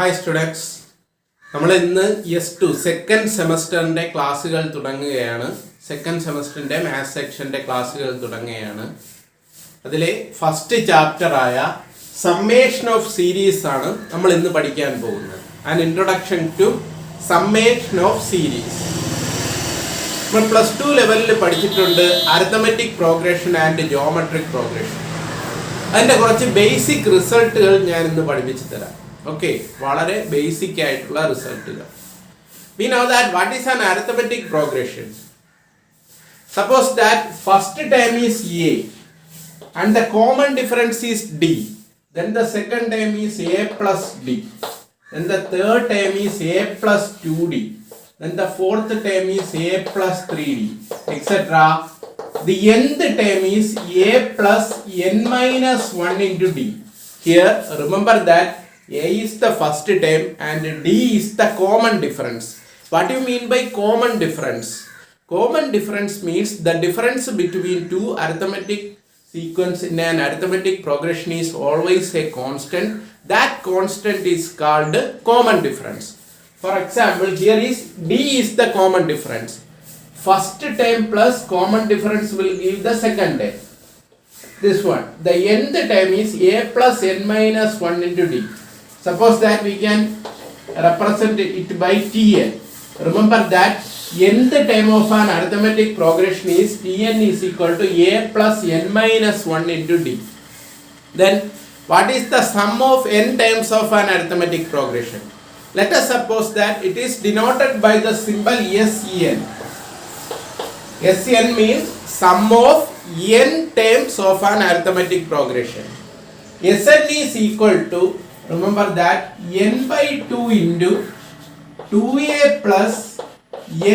Hi students, നമ്മൾ ഇന്ന് S2 second സെമസ്റ്ററിൻ്റെ ക്ലാസ്സുകൾ തുടങ്ങുകയാണ്. സെക്കൻഡ് സെമസ്റ്ററിൻ്റെ മാത്സ് സെക്ഷൻ്റെ ക്ലാസ്സുകൾ തുടങ്ങുകയാണ്. അതിലെ ഫസ്റ്റ് ചാപ്റ്ററായ സമ്മേഷൻ ഓഫ് സീരീസ് ആണ് നമ്മൾ ഇന്ന് പഠിക്കാൻ പോകുന്നത്. An introduction to summation of series. നമ്മൾ പ്ലസ് 2 ലെവലിൽ പഠിച്ചിട്ടുണ്ട് arithmetic progression and geometric progression. അതിൻ്റെ കുറച്ച് ബേസിക് റിസൾട്ടുകൾ ഞാൻ ഇന്ന് പഠിപ്പിച്ചു തരാം. ഓക്കെ, വളരെ ബേസിക് ആയിട്ടുള്ള റിസൾട്ടുകൾ. We know that what is an arithmetic progression. Suppose that first term is A and the common difference is D. Then the second term is A plus D. Then the third term is A plus 2D. Then the fourth term is A plus 3D, etc. The nth term is A plus n minus 1 into D. Here remember that A is the first term and D is the common difference. What do you mean by common difference? Common difference means the difference between two arithmetic sequence in an arithmetic progression is always a constant. That constant is called common difference. For example, here is D is the common difference. First term plus common difference will give the second term. This one. The nth term is A plus n minus 1 into D. Suppose that we can represent it by Tn. Remember that nth term of an arithmetic progression is Tn is equal to A plus n minus 1 into D. Then what is the sum of n terms of an arithmetic progression? Let us suppose that it is denoted by the symbol Sen. Sen means sum of n terms of an arithmetic progression. Sn is equal to, remember that, n by 2 into 2a plus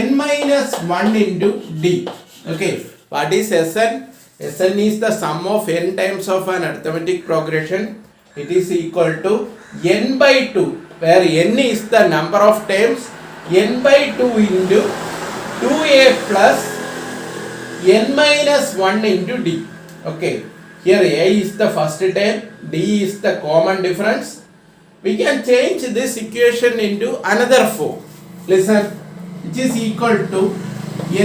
n minus 1 into d. Okay, what is Sn? Sn is the sum of n times of an arithmetic progression. It is equal to n by 2, where n is the number of terms, n by 2 into 2a plus n minus 1 into d. Okay, here a is the first term, d is the common difference. We can change this equation into another form. Listen, which is equal to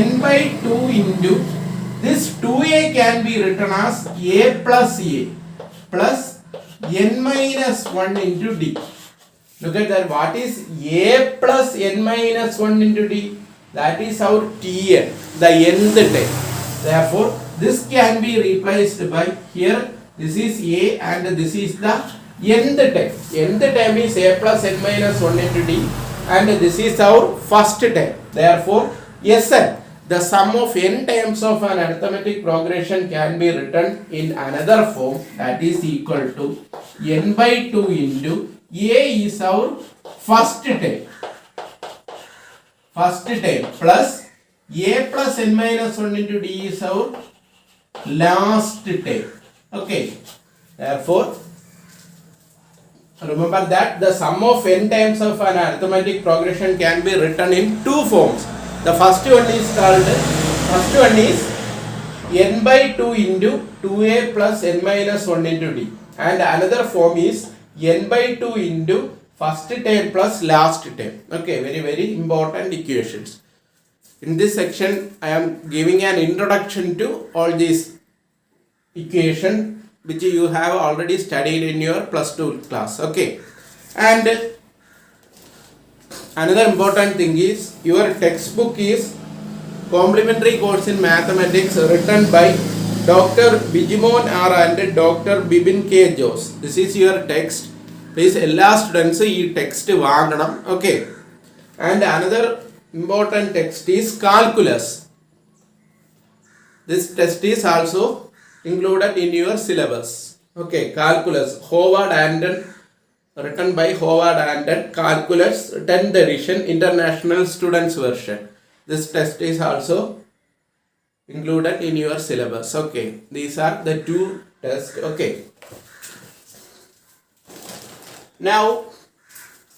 n by 2 into this 2a can be written as a plus n minus 1 into d. Look at that. What is a plus n minus 1 into d? That is our Tn, the nth term. Therefore, this can be replaced by here. This is a and this is the nth term. Nth term is a plus n minus 1 into d and this is our first term. Therefore, Sn, the sum of n terms of an arithmetic progression, can be written in another form, that is equal to n by 2 into a is our first term plus a plus n minus 1 into d is our last term. Okay, therefore remember that the sum of n times of an arithmetic progression can be written in two forms. The first one is n by 2 into 2a plus n minus 1 into d, and another form is n by 2 into first term plus last term. Okay, very very important equations. In this section I am giving an introduction to all these equations which you have already studied in your plus 2 class. Okay, and another important thing is your textbook is complementary course in mathematics written by Dr. Bijimon R and Dr. Bibin K. Jose. This is your text. Please എല്ലാ students ഈ text വാങ്ങണം. Okay, and another important text is calculus. This text is also included in your syllabus. Okay, calculus, Howard Anton, written by Howard Anton, calculus 10th edition international students version. This text is also included in your syllabus. Okay, these are the two tests. Okay, now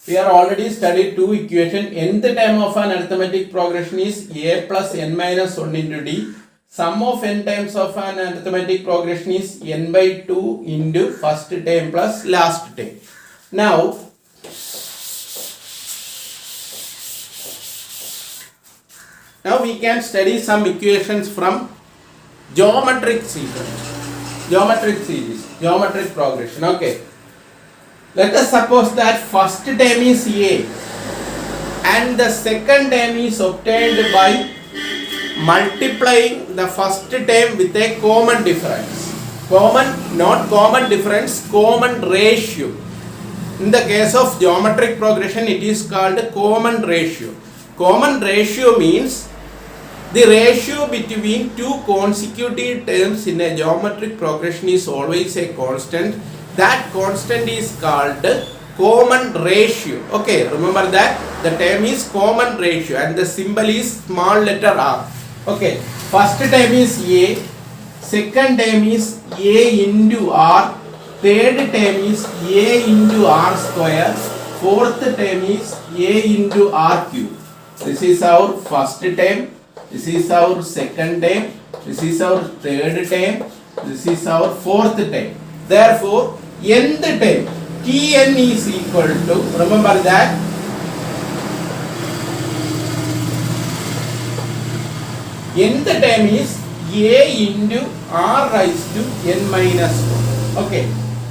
we are already studied two equation. Nth term of an arithmetic progression is a plus n minus 1 into d. Sum of n times of an arithmetic progression is n by 2 into first term plus last term. Now Now we can study some equations from geometric sequence, geometric progression. Okay. Let us suppose that first term is A and the second term is obtained by multiplying the first term with a common difference. Not common difference, common ratio. In the case of geometric progression, it is called common ratio. Common ratio means the ratio between two consecutive terms in a geometric progression is always a constant. That constant is called common ratio. Okay, remember that the term is common ratio and the symbol is small letter r. Okay, first term is A, second term is A into R, third term is A into R square, fourth term is A into R cube. This is our first term, this is our second term, this is our third term, this is our fourth term. Therefore, nth term Tn is equal to, remember that, nth term is A into R raised to n minus 1. Okay,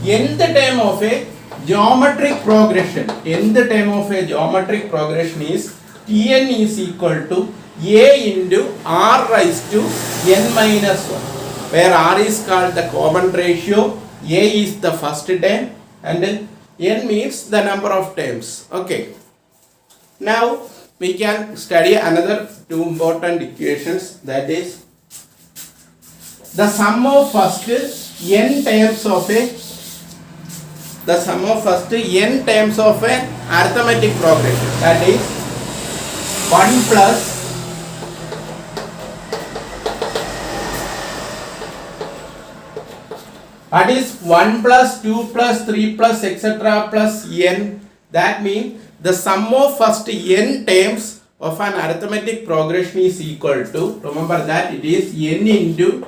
nth term of a geometric progression, nth term of a geometric progression is Tn is equal to A into R raised to n minus 1, where R is called the common ratio, A is the first term, and n means the number of terms. Okay. Now we can study another two important equations, that is the sum of first n terms of an arithmetic progression, that is 1 plus that is 1 plus 2 plus 3 plus etc. plus n. That means the sum of first n terms of an arithmetic progression is equal to, remember that it is n into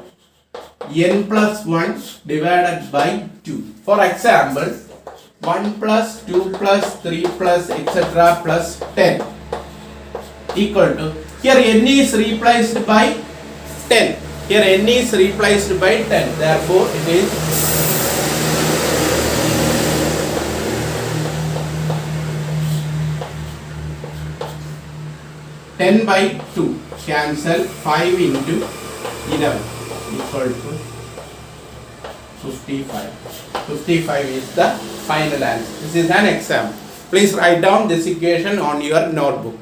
n plus 1 divided by 2. For example, 1 plus 2 plus 3 plus etc. plus 10 equal to, here n is replaced by 10. Here n is replaced by 10. Therefore, it is 10 by 2. Cancel 5 into 11 equal to 55. 55 is the final answer. This is an example. Please write down this equation on your notebook.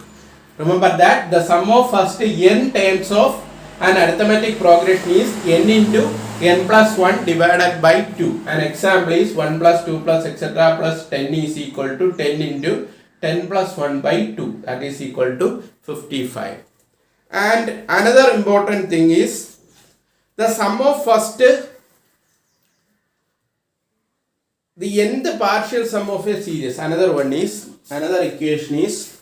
Remember that the sum of first n terms of an arithmetic progression is n into n plus 1 divided by 2. An example is 1 plus 2 plus etc. plus 10 is equal to 10 into 10 plus 1 by 2. That is equal to 55. And another important thing is the sum of first, the nth partial sum of a series. Another equation is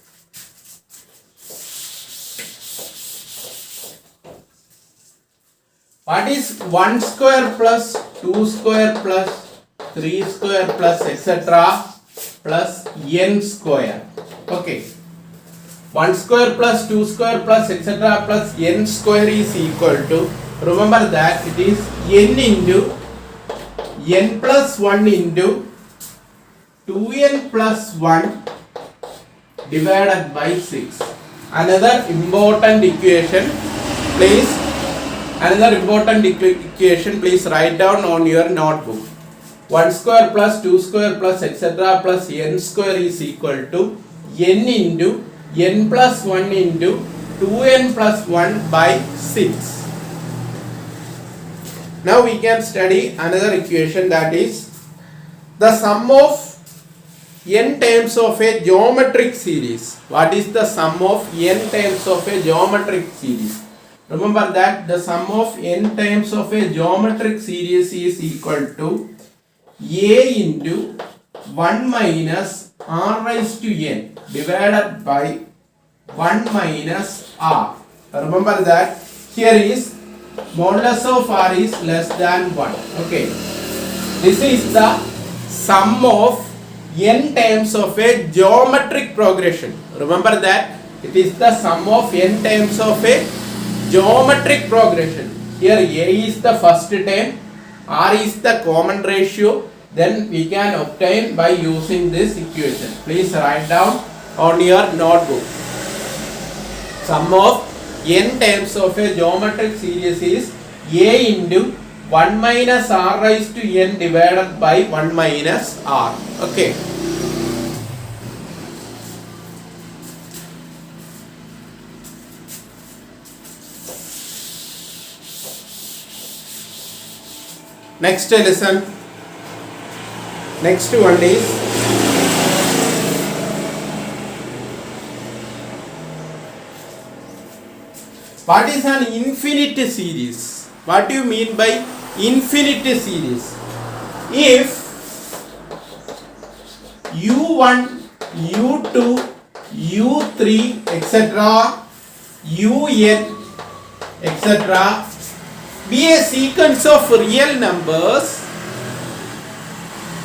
what is 1 square plus 2 square plus 3 square plus etc. plus n square. Okay. 1 square plus 2 square plus etc. plus n square is equal to, remember that it is n into n plus 1 into 2n plus 1 divided by 6. Another important equation, please write down on your notebook. 1 square plus 2 square plus etc. plus n square is equal to n into n plus 1 into 2n plus 1 by 6. Now we can study another equation, that is the sum of n terms of a geometric series. What is the sum of n terms of a geometric series? Remember that the sum of n terms of a geometric series is equal to a into 1 minus r raised to n divided by 1 minus r. Remember that here is modulus of r is less than 1. Okay. This is the sum of n terms of a geometric progression. Remember that It is the sum of n terms of a geometric progression. Here a is the first term, r is the common ratio, then we can obtain by using this equation. Please write down on your notebook. Sum of n terms of a geometric series is a into 1 minus r raised to n divided by 1 minus r. Okay. Next lesson. Next one is what is an infinite series? What do you mean by infinite series? If u1, u2, u3, etc., un, etc. be a sequence of real numbers.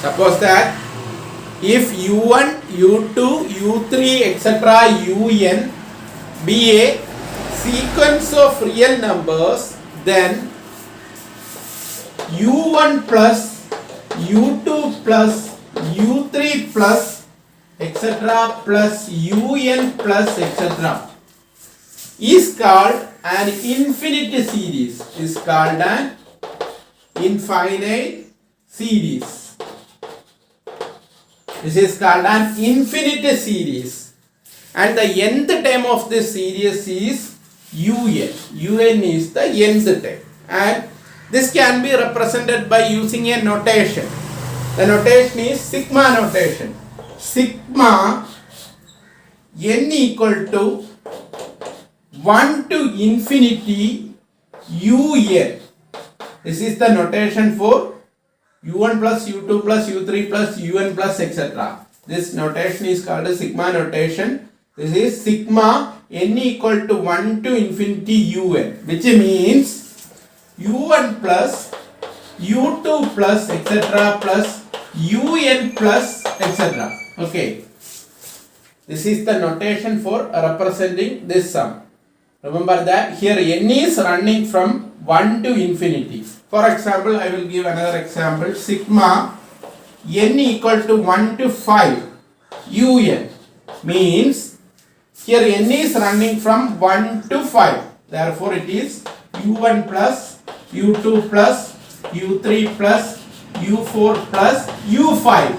Suppose that if u1, u2, u3, etc., un be a sequence of real numbers, then u1 plus u2 plus u3 plus etc. plus un plus etc. is called an infinite series. Is called an infinite series. This is called an infinite series, and the nth term of this series is un. Un is the nth term, and this can be represented by using a notation. The notation is sigma notation. Sigma n equal to 1 to infinity un. This is the notation for u1 plus u2 plus u3 plus un plus etc. This notation is called a sigma notation. This is sigma n equal to 1 to infinity un, which means u1 plus u2 plus etc. plus un plus etc. Okay. This is the notation for representing this sum. Remember that here n is running from 1 to infinity. For example, I will give another example. Sigma n equal to 1 to 5 un means here n is running from 1 to 5. Therefore, it is u1 plus u2 plus u3 plus u4 plus u5,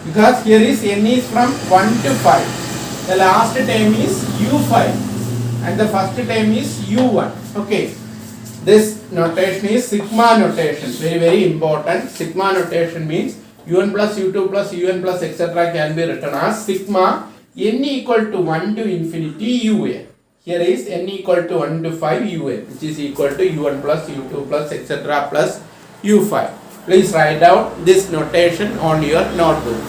because here is n is from 1 to 5. The last term is u5 and the first term is u1. Okay, this notation is sigma notation. Very important. Sigma notation means un plus u2 plus un plus etc. can be written as sigma n equal to 1 to infinity un. Here is n equal to 1 to 5 un, which is equal to un plus u2 plus etc. plus u5. Please write down this notation on your notebook.